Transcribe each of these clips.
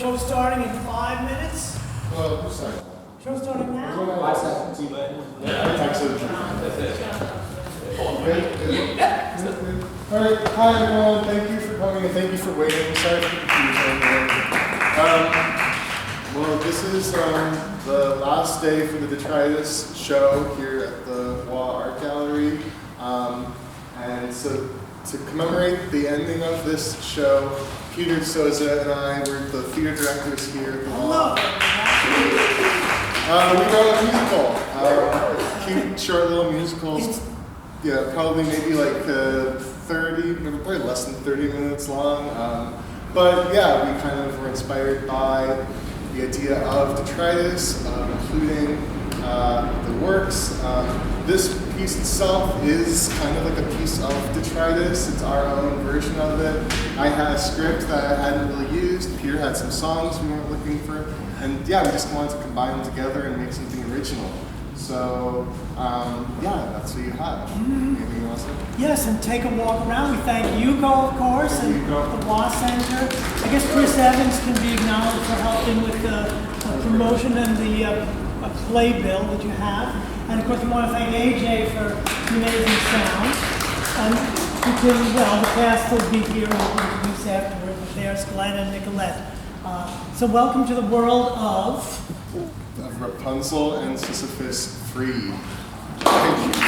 Show starting in 5 minutes. Sorry. Show starting now? 5 seconds. Alright, hi everyone. Thank you for coming and thank you for waiting. Sorry for the confusion. Well, this is the last day for the Detritus show here at the Wall Art Gallery. And so to commemorate the ending of this show, Peter Dizozza and I were the theater directors here at the Wall. We wrote a musical, cute, short little musicals. Yeah, probably maybe like 30, probably less than 30 minutes long. But yeah, we kind of were inspired by the idea of Detritus, including the works. This piece itself is kind of like a piece of Detritus. It's our own version of it. I had a script that I hadn't really used. Peter had some songs we weren't looking for. And yeah, we just wanted to combine them together and make something original. So, yeah, that's what you have. Anything else? Yes, and take a walk around. We thank Yuko, of course, and the Waugh Center. I guess Chris Evans can be acknowledged for helping with the promotion and the playbill that you have. And of course, we want to thank AJ for the amazing sound. And well, the cast will be here and we'll introduce afterward, but there's Glenn and Nicolette. So welcome to the world of Rapunzel and Sisyphus Freed. Thank you.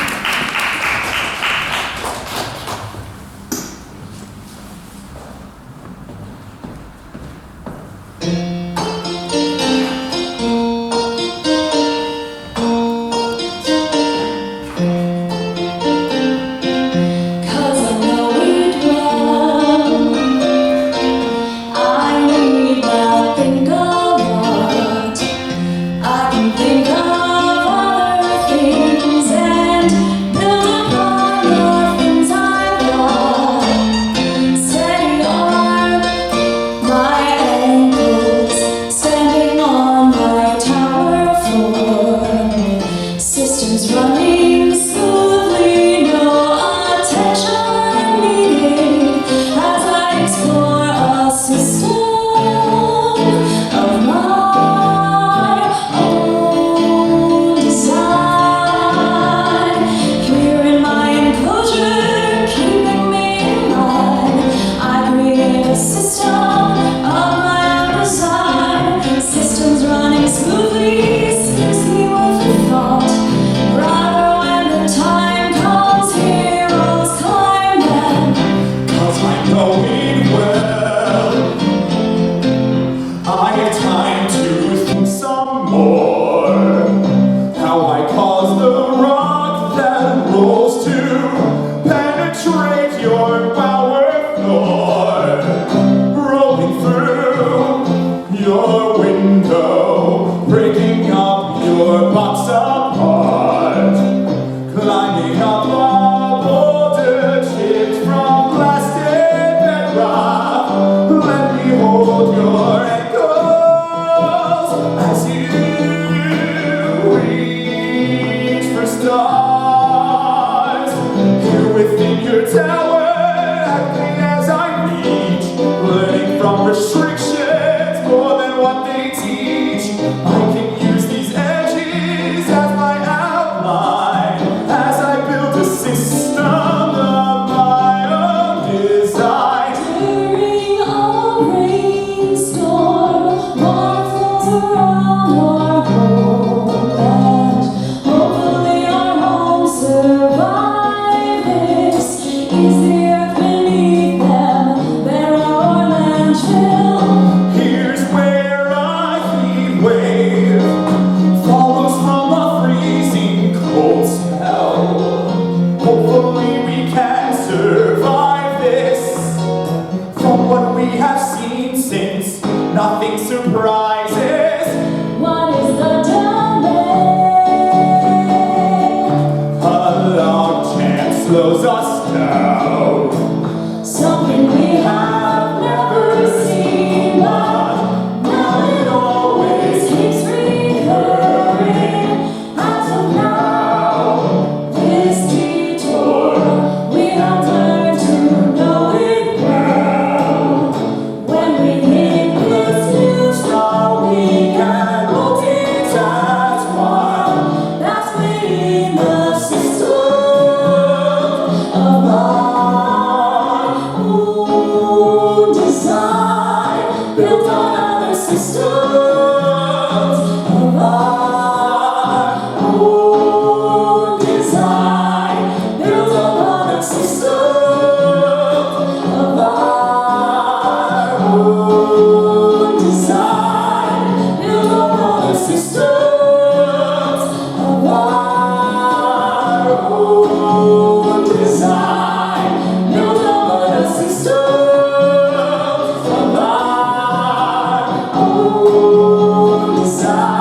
When we hit the snooze. systems of our own design, built upon a system of our own design, built upon a system of our own design, built upon a system of our own design.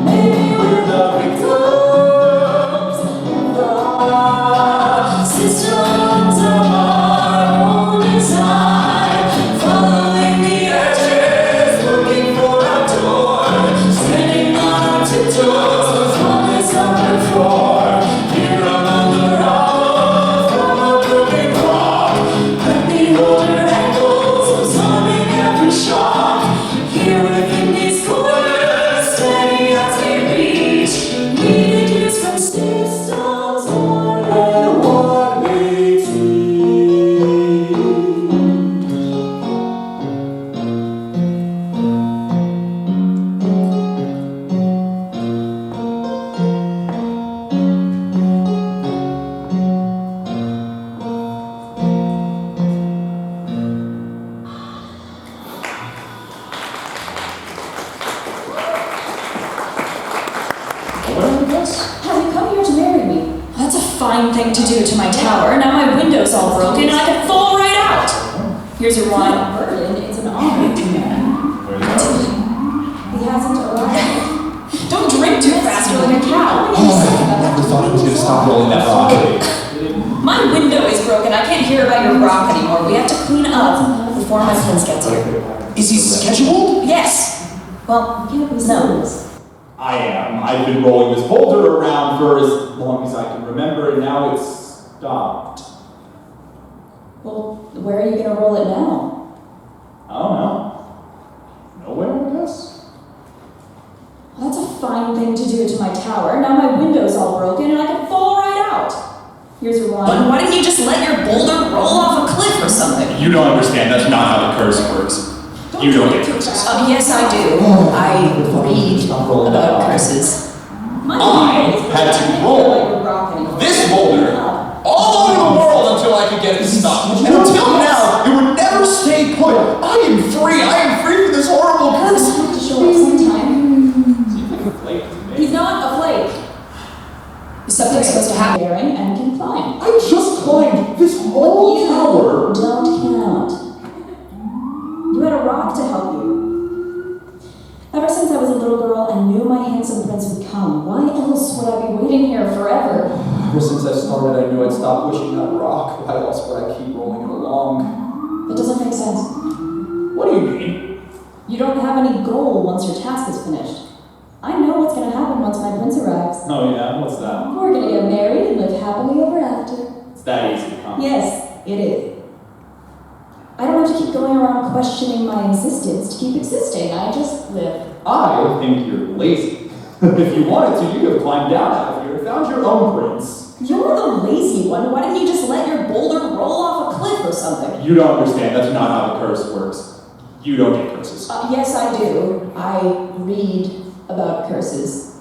Maybe we're the victims of the systems of our own design, following the edges, looking for a door, standing on our tiptoes on this upper floor. Here among the rubble from a broken clock, let me hold your ankles, absorbing every shock. Here within these corners, steady as we reach, needed use from systems more than what we teach. Have you come here to marry me? That's a fine thing to do to my tower. Now my window's all broken and I can fall right out. Here's your wine. Berlin, it's an honor to marry. He hasn't arrived. Don't drink too fast, you're like a cow. I never thought he was going to stop rolling that rock. My window is broken. I can't hear about your rock anymore. We have to clean up before my prince gets here. Is he scheduled? Yes. Well, no. I am. I've been rolling this boulder around for as long as I can remember, and now it's stopped. Well, where are you going to roll it now? I don't know. Nowhere, I guess? That's a fine thing to do to my tower. Now my window's all broken and I can fall right out. Here's your wine. But why didn't you just let your boulder roll off a cliff or something? You don't understand. That's not how the curse works. You don't get curses. Yes, I do. I read about curses. I had to roll this boulder all over the world until I could get it to stop. And until now, it would never stay put. I am free. I am free from this horrible curse. He'll have to show up sometime. He's not a flake. Something's supposed to happen and can climb. I just climbed this whole tower. Don't count. You had a rock to help you. Ever since I was a little girl, I knew my handsome prince would come. Why else would I be waiting here forever? Ever since I started, I knew I'd stop wishing that rock. Why else would I keep rolling it along? That doesn't make sense. What do you mean? You don't have any goal once your task is finished. I know what's going to happen once my prince arrives. Oh yeah? What's that? We're going to get married and live happily ever after. It's that easy, huh? Yes, it is. I don't have to keep going around questioning my existence to keep existing. I just live. I think you're lazy. If you wanted to, you could have climbed down out of here and found your own prince. You're the lazy one. Why didn't you just let your boulder roll off a cliff or something? You don't understand. That's not how the curse works. You don't get curses. Yes, I do. I read about curses.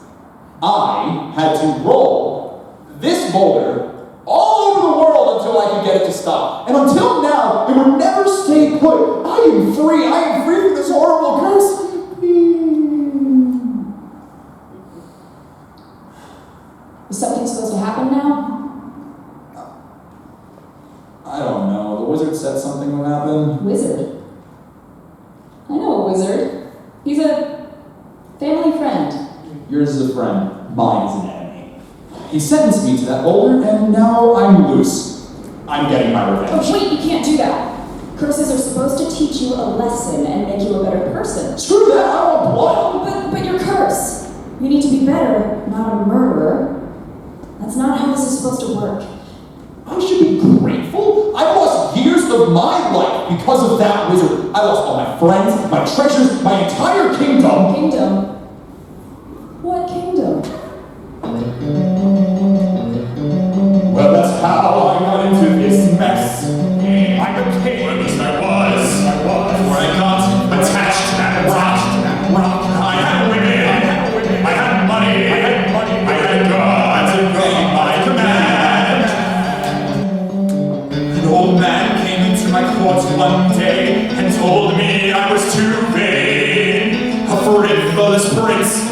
I had to roll this boulder all over the world until I could get it to stop. And until now, it would never stay put. I am free. I am free from this horrible curse. Is something supposed to happen now? I don't know. The wizard said something would happen. Wizard? I know a wizard. He's a family friend. Yours is a friend. Mine is an enemy. He sentenced me to that boulder, and now I'm loose. I'm getting my revenge. Oh, wait, you can't do that. Curses are supposed to teach you a lesson and make you a better person. Screw that! I want blood! But you're cursed. You need to be better, not a murderer. That's not how this is supposed to work. I should be grateful. I lost years of my life because of that wizard. I lost all my friends, my treasures, my entire kingdom. Kingdom? What kingdom? Well, that's how I got into this mess. I became, or at least I was, before I got attached to that rock.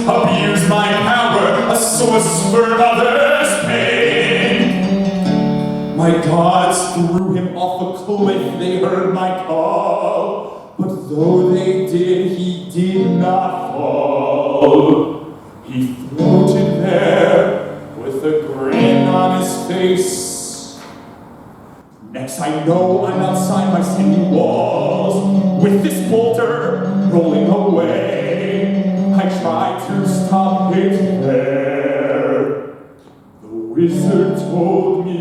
abuse my power, a source for others' pain. My gods threw him off a cliff, they heard my call. But though they did, he did not fall. He floated there with a grin on his face. Next I know I'm outside my city walls, with this boulder rolling away. I tried to stop it there. The wizard told me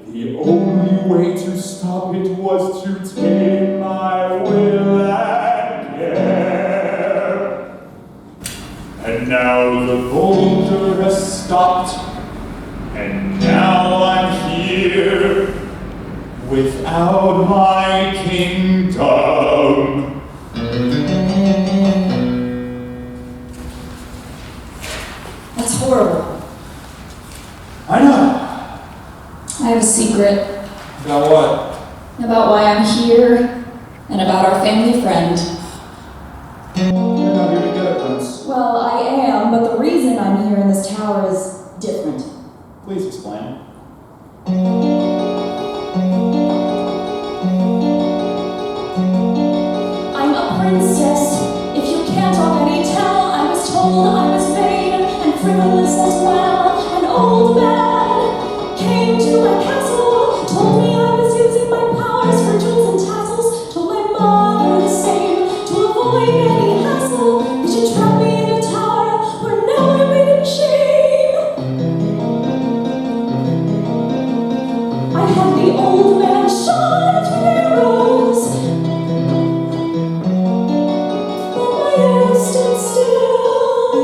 the only way to stop it was to take my will and care. And now the boulder has stopped, and now I'm here without my kingdom. That's horrible. I know. I have a secret About what? about why I'm here and about our family friend. You're not here to get it, Prince. Well, I am, but the reason I'm here in this tower is different. Please explain. I'm a princess. If you can't already tell, I was told I was vain and frivolous as well. An old man came to my castle, told me I was using my powers for jewels and tassels, told my mother the same, to avoid any hassle. We should trap me in a tower where now I'm in shame. I had the old man shot with arrows. Stood still,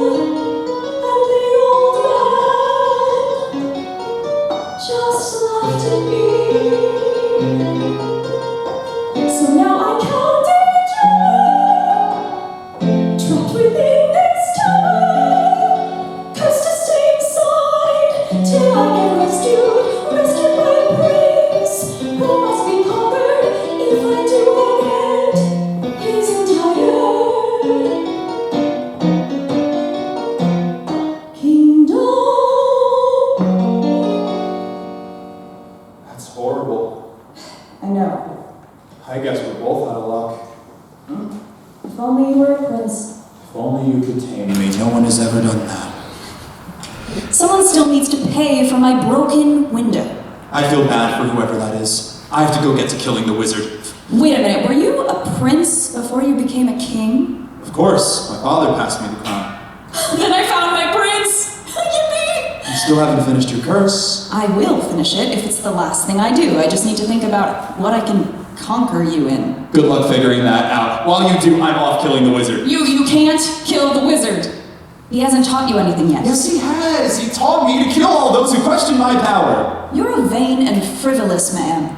and the old man just laughed at me. So now I counted, trapped within this tower, cursed to stay inside till I get rescued by prince, who must be conquered if I do forget his entire That's horrible. I know. I guess we're both out of luck. If only you were a prince. If only you could tame me. No one has ever done that. Someone still needs to pay for my broken window. I feel bad for whoever that is. I have to go get to killing the wizard. Wait a minute, were you a prince before you became a king? Of course, my father passed me the crown. Then I found my prince! Yippee! You still haven't finished your curse. I will finish it if it's the last thing I do. I just need to think about what I can conquer you in. Good luck figuring that out. While you do, I'm off killing the wizard. You can't kill the wizard. He hasn't taught you anything yet. Yes, he has. He taught me to kill all those who question my power. You're a vain and frivolous man.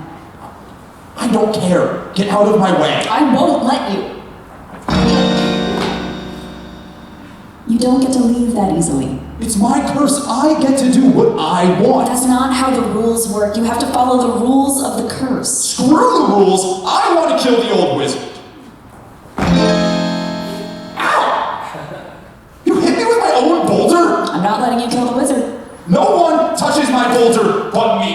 I don't care. Get out of my way. I won't let you. You don't get to leave that easily. It's my curse. I get to do what I want. That's not how the rules work. You have to follow the rules of the curse. Screw the rules. I want to kill the old wizard. Ow! You hit me with my own boulder? I'm not letting you kill the wizard. No one touches my boulder but me.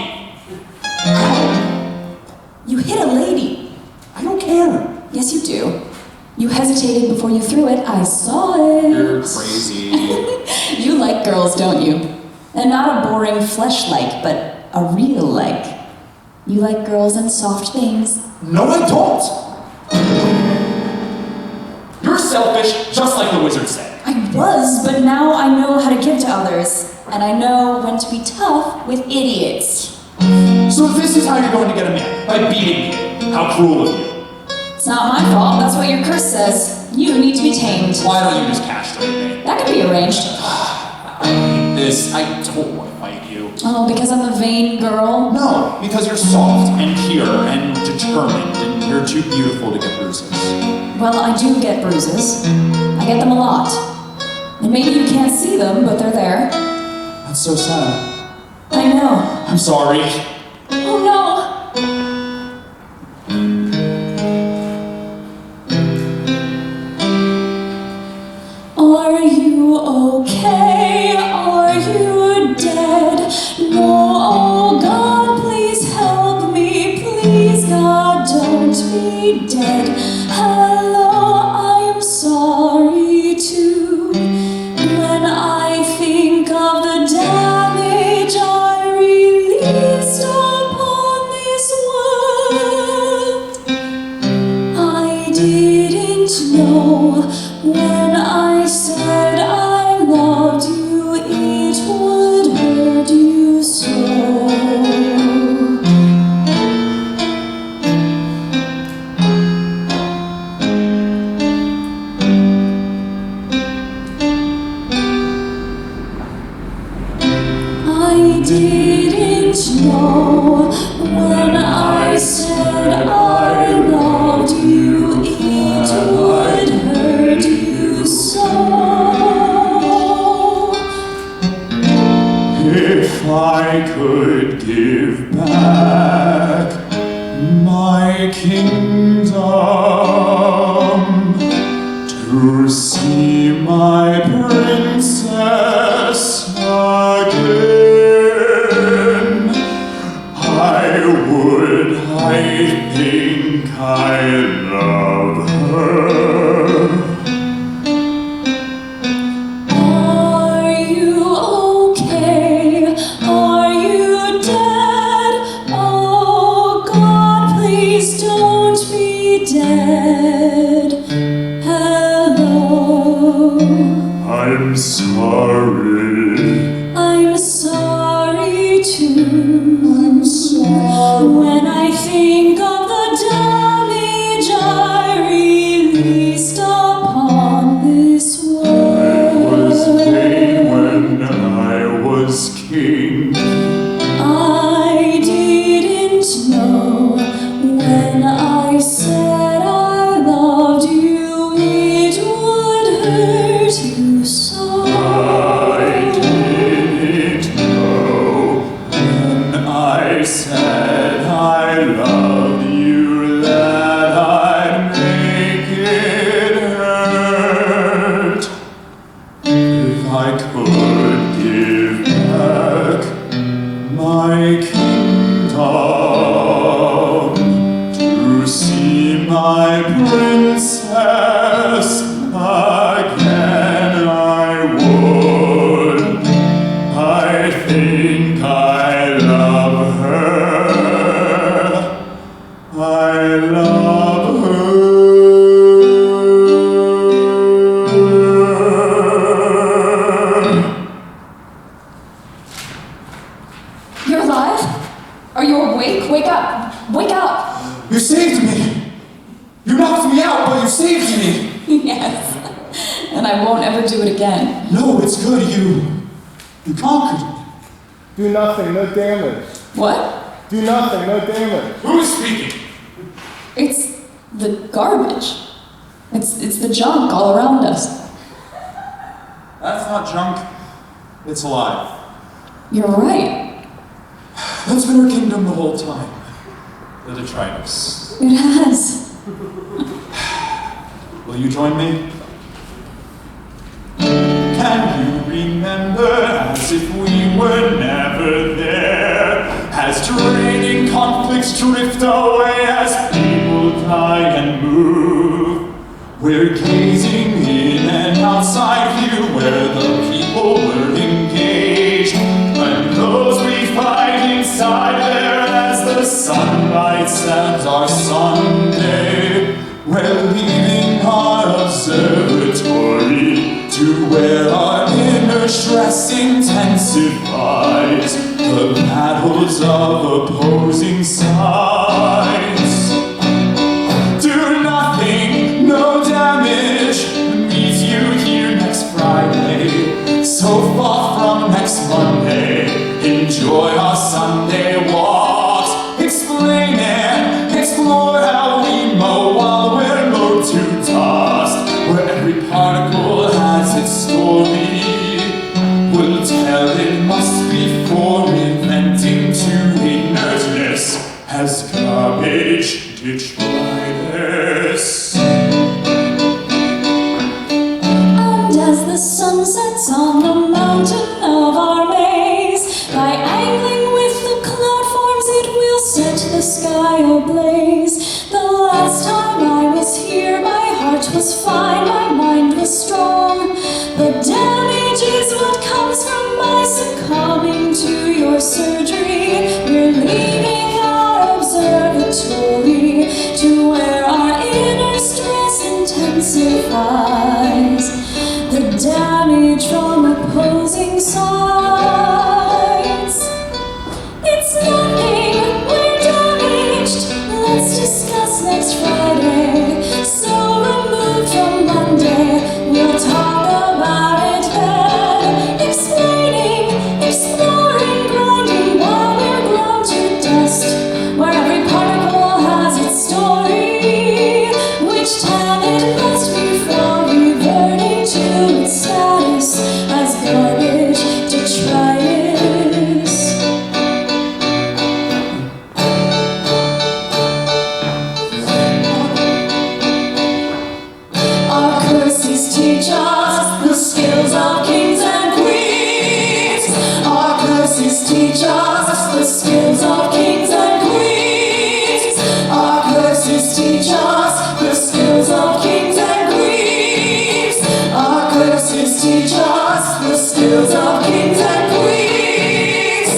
You hit a lady. I don't care. Yes, you do. You hesitated before you threw it. I saw it. You're crazy. You like girls, don't you? And not a boring flesh-like, but a real like. You like girls and soft things. No, I don't. You're selfish, just like the wizard said. I was, but now I know how to give to others. And I know when to be tough with idiots. So this is how you're going to get a man, by beating me. How cruel of you. It's not my fault. That's what your curse says. You need to be tamed. Why don't you just castrate me? That could be arranged. I hate this. I don't want to fight you. Oh, because I'm a vain girl? No, because you're soft and pure and determined, and you're too beautiful to get bruises. Well, I do get bruises. I get them a lot. And maybe you can't see them, but they're there. That's so sad. I know. I'm sorry. Oh no! Are you me dead. Hello, I am sorry too. When I think of the damage I released upon this world, I didn't know when I said I loved you, it would hurt you so. I didn't know when I said I loved you, it would hurt you so. If I could give back my kingdom to see my princess again, I think I love her. Are you okay? Are you dead? Oh God, please don't be dead. Hello. I'm sorry. I'm sorry too. I'm sorry. When I think of the damage I released upon this world, I was vain when I was king. I didn't know when I said I loved you, it would hurt you so. I didn't know when I said I loved you that I'd make it hurt. If I could give back my kingdom to see my princess again, I would. I think I love her. I love her. You're alive? Are you awake? Wake up! Wake up! You saved me! You knocked me out, but you saved me! Yes. And I won't ever do it again. No, it's good. You conquered me. Do nothing, no damage. What? Do nothing, no damage. Who is speaking? It's the garbage. It's the junk all around us. That's not junk. It's alive. You're right. That's been our kingdom the whole time. The Detritus. It has. Will you join me? Can you remember as if we were never there? As draining conflicts drift away, as people die and move, we're gazing in an outside view where the people were engaged, and those we find inside there as the sunlight sends our Sunday. We're leaving our observatory to where our inner stress intensifies the battles of opposing sides. Do nothing, no damage, meet you here next Friday, so far from next Monday. Enjoy our Sunday walks, explain and explore how we mow while we're mowed to dust, where every particle has its story. We'll tell it must be for inventing to inertness as garbage detritus. And as the sun sets on the mountain of our maze, by angling with the cloud forms it will set the sky ablaze. The last time fine, my mind was strong. But damage is what comes from my succumbing to your surgery. We're leaving our observatory to where our inner stress intensifies. The damage from opposing sides. It's nothing, we're damaged. Let's discuss next Friday. So removed from Monday, we'll talk about it then. Explaining, exploring, grinding while we're ground to dust. Where every particle has its story. Which time it must be for reverting to its status as garbage, detritus. Our curses teach us the skills of kings and queens. Our curses teach us the skills of kings and queens. Our curses teach us the skills of kings and queens. Our curses teach us the skills of kings and queens.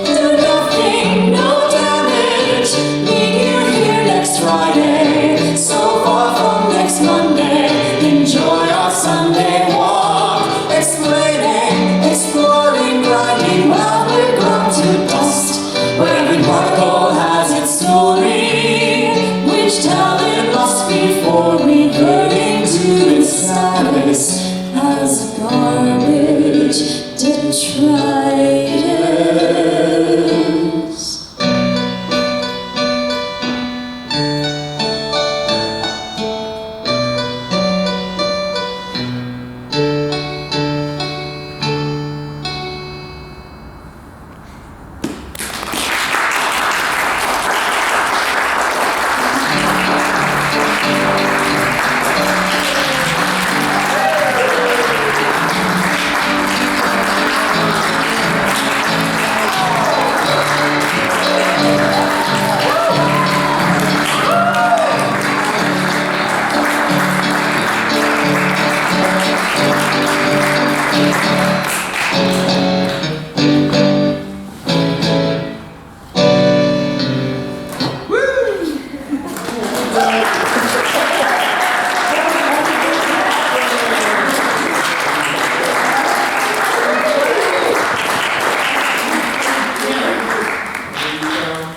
Do nothing, no damage. Meet you here next Friday. So far from next Monday. Enjoy our Sunday walk. Explaining, exploring, grinding while we're ground to dust. Where every particle has its story. Which tell it must be for reverting to its status as garbage, detritus.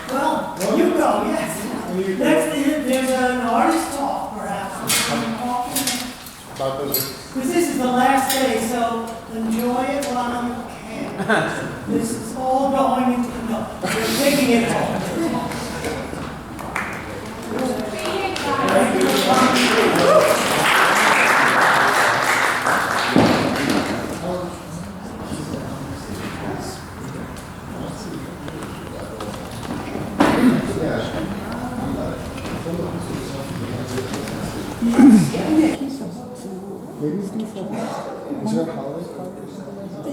Well, you go, yes. Next, there's an artist talk, perhaps. About the Because this is the last day, so enjoy it while you can. This is all going into the note. We're taking it home. Thank you for coming.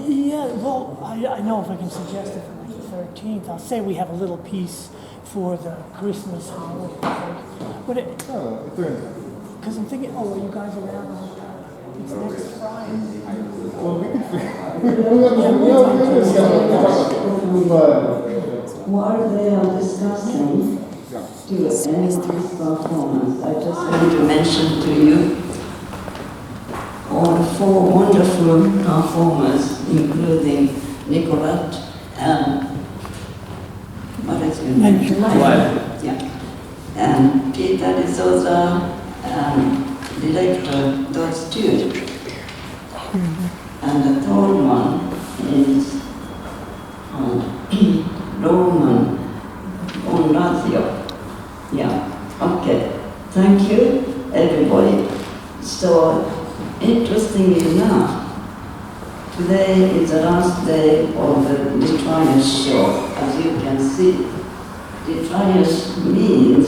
Yeah, well, I know if I can suggest it for like the 13th, I'll say we have a little piece for the Christmas holiday. But it, because I'm thinking, oh, are you guys around on it's next Friday? Well, we can While they are discussing to end this performance, I just want to mention to you all four wonderful performers, including Nicolette and what is your name? Yeah. And Peter Dizozza and director, those two. And the third one is Roman Onrazio. Yeah, okay. Thank you, everybody. So, interestingly enough, today is the last day of the Detritus show. As you can see, Detritus means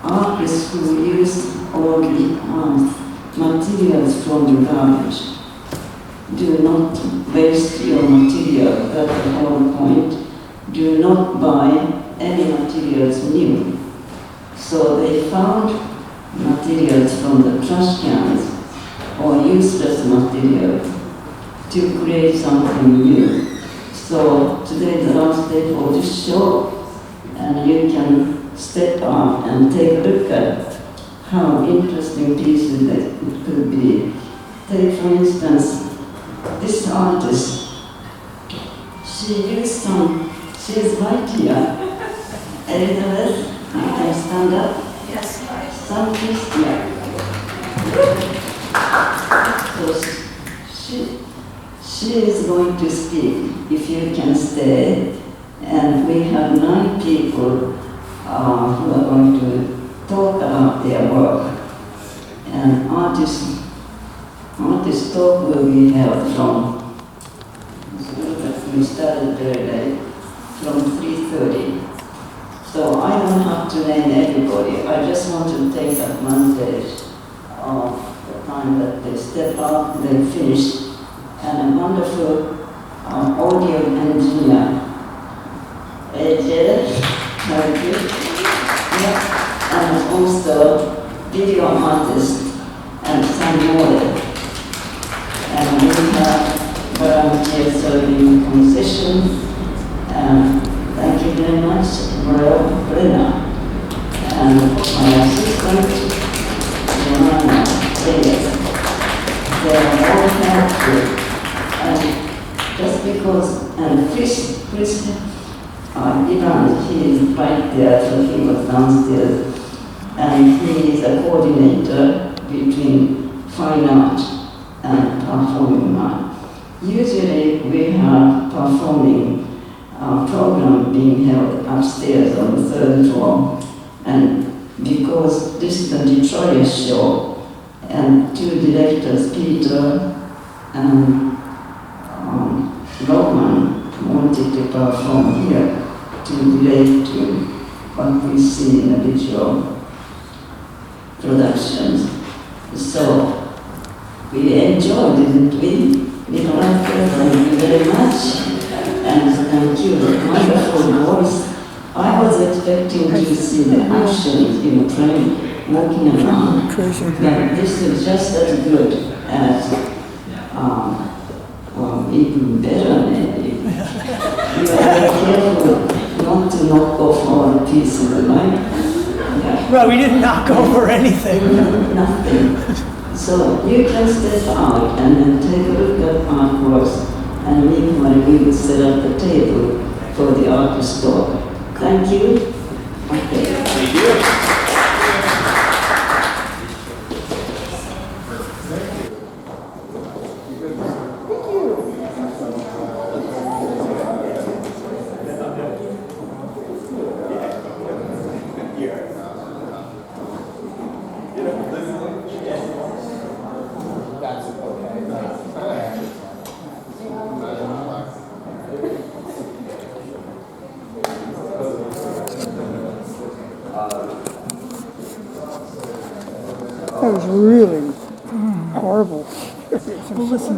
artists who use all the materials from the garbage. Do not waste your material, that's the whole point. do not buy any materials new. So they found materials from the trash cans or useless material to create something new. So today is the last day for this show, and you can step out and take a look at how interesting pieces that it could be. Take for instance, this artist, she is right here. Elizabeth, you can stand up. Yes. Some piece here. So she is going to speak, if you can stay, and we have 9 people who are going to talk about their work. And artist talk will be held from, we started very late, from 3:30. So I don't have to name everybody, I just want to take advantage of the time that they step up, they finish, and a wonderful audio engineer, AJ, very good, yeah. And also video artist and some more. And we have volunteer serving musicians. Thank you very much, Brenna. And my assistant, Joanna Reyes. They are all helpful. And just because, and Chris Ivan, he is right there, so he was downstairs. And he is a coordinator between fine art and performing art. Usually we have performing program being held upstairs on the 3rd floor, and because this is the Detritus show, and 2 directors, Peter and Roman, wanted to perform here to relate to what we see in the visual productions. So we enjoyed, didn't we? We liked it, thank you very much. And thank you, wonderful voice. I was expecting to see the action in the train walking around, but this is just as good as, well, even better maybe. You are very careful not to knock off all the pieces, right? Yeah. Well, we didn't knock over anything. Nothing. So you can step out and then take a look at artworks, and meanwhile we will set up the table for the artist talk. Thank you. Okay. Thank you. That was really horrible. Well, listen,